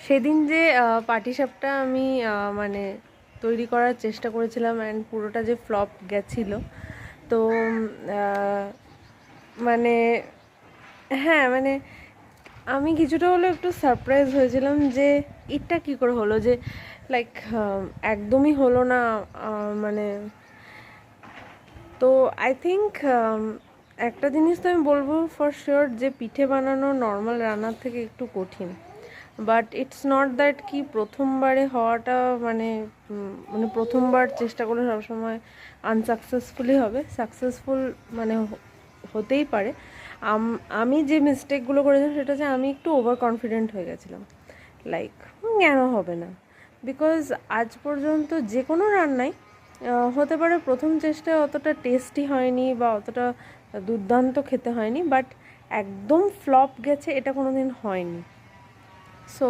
সেদিন যে পাটিসাপটা আমি মানে তৈরি করার চেষ্টা করেছিলাম অ্যান্ড পুরোটা যে ফ্লপ গেছিল, তো মানে হ্যাঁ মানে আমি কিছুটা হলেও একটু সারপ্রাইজ হয়েছিলাম যে এটা কী করে হলো, যে লাইক একদমই হলো না। মানে তো আই থিঙ্ক একটা জিনিস তো আমি বলবো ফর শিওর, যে পিঠে বানানো নর্মাল রান্নার থেকে একটু কঠিন। বাট ইটস নট দ্যাট কি প্রথমবারে হওয়াটা মানে মানে প্রথমবার চেষ্টা করলে সবসময় আনসাকসেসফুলি হবে। সাকসেসফুল মানে হতেই পারে। আমি যে মিস্টেকগুলো করেছিলাম সেটা হচ্ছে আমি একটু ওভার কনফিডেন্ট হয়ে গেছিলাম, লাইক কেন হবে না। বিকজ আজ পর্যন্ত যে কোনো রান্নাই হতে পারে প্রথম চেষ্টায় অতটা টেস্টি হয়নি বা অতটা দুর্দান্ত খেতে হয়নি, বাট একদম ফ্লপ গেছে এটা কোনো দিন হয়নি। সো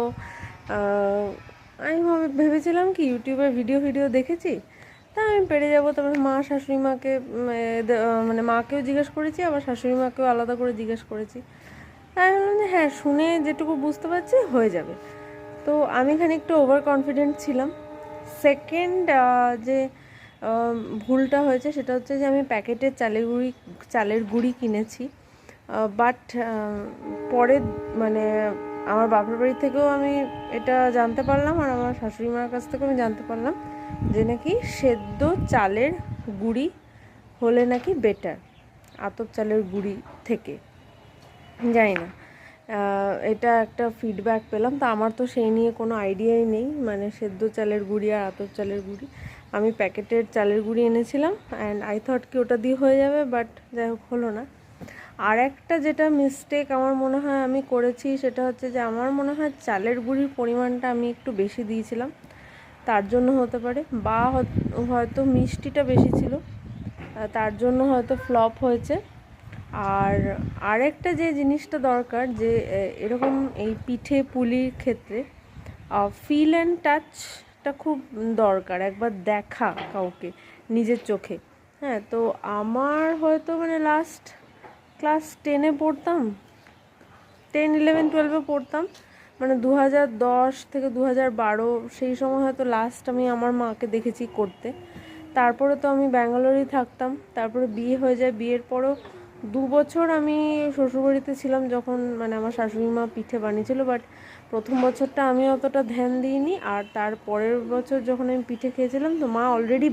আমি ভেবেছিলাম কি ইউটিউবে ভিডিও দেখেছি, তা আমি পেরে যাবো। তারপরে মা শাশুড়ি মাকে মানে মাকেও জিজ্ঞেস করেছি, আবার শাশুড়ি মাকেও আলাদা করে জিজ্ঞেস করেছি। তাই বললাম যে হ্যাঁ, শুনে যেটুকু বুঝতে পারছি হয়ে যাবে। তো আমি খানিকটা ওভার কনফিডেন্ট ছিলাম। সেকেন্ড যে ভুলটা হয়েছে সেটা হচ্ছে যে আমি প্যাকেটের চালের গুঁড়ি কিনেছি। বাট পরে মানে আমার বাপের বাড়ি থেকেও আমি এটা জানতে পারলাম, আর আমার শাশুড়ি মার কাছ থেকেও আমি জানতে পারলাম যে নাকি সেদ্ধ চালের গুঁড়ি হলে নাকি বেটার আতপ চালের গুঁড়ি থেকে। জানি না, এটা একটা ফিডব্যাক পেলাম। তা আমার তো সেই নিয়ে কোনো আইডিয়াই নেই, মানে সেদ্ধ চালের গুঁড়ি আর আতপ চালের গুঁড়ি। আমি প্যাকেটের চালের গুঁড়ি এনেছিলাম অ্যান্ড আই থট কি ওটা দিয়ে হয়ে যাবে, বাট যাই হোক হলো না। আর একটা যেটা মিস্টেক আমার মনে হয় আমি করেছি সেটা হচ্ছে যে আমার মনে হয় চালের গুঁড়ির পরিমাণটা আমি একটু বেশি দিয়েছিলাম, তার জন্য হতে পারে। বা হয়তো মিষ্টিটা বেশি ছিল, তার জন্য হয়তো ফ্লপ হয়েছে। আর আরেকটা যে জিনিসটা দরকার, যে এরকম এই পিঠে পুলির ক্ষেত্রে ফিল অ্যান্ড টাচটা খুব দরকার, একবার দেখা কাউকে নিজের চোখে। হ্যাঁ, তো আমার হয়তো মানে লাস্ট ক্লাস 10-এ পড়তাম, 10, 11, 12-এ পড়তাম, মানে 2010 থেকে 2012 সেই সময় হয়তো লাস্ট আমি আমার মাকে দেখেছি করতে। তারপরে তো আমি ব্যাঙ্গালোরেই থাকতাম, তারপরে বিয়ে হয়ে যায়। বিয়ের পরও 2 বছর আমি শ্বশুরবাড়িতে ছিলাম, যখন মানে আমার শাশুড়ি মা পিঠে বানিয়েছিল। বাট প্রথম বছরটা আমি অতটা ধ্যান দিইনি, আর তার পরের বছর যখন আমি পিঠে খেয়েছিলাম তো মা অলরেডি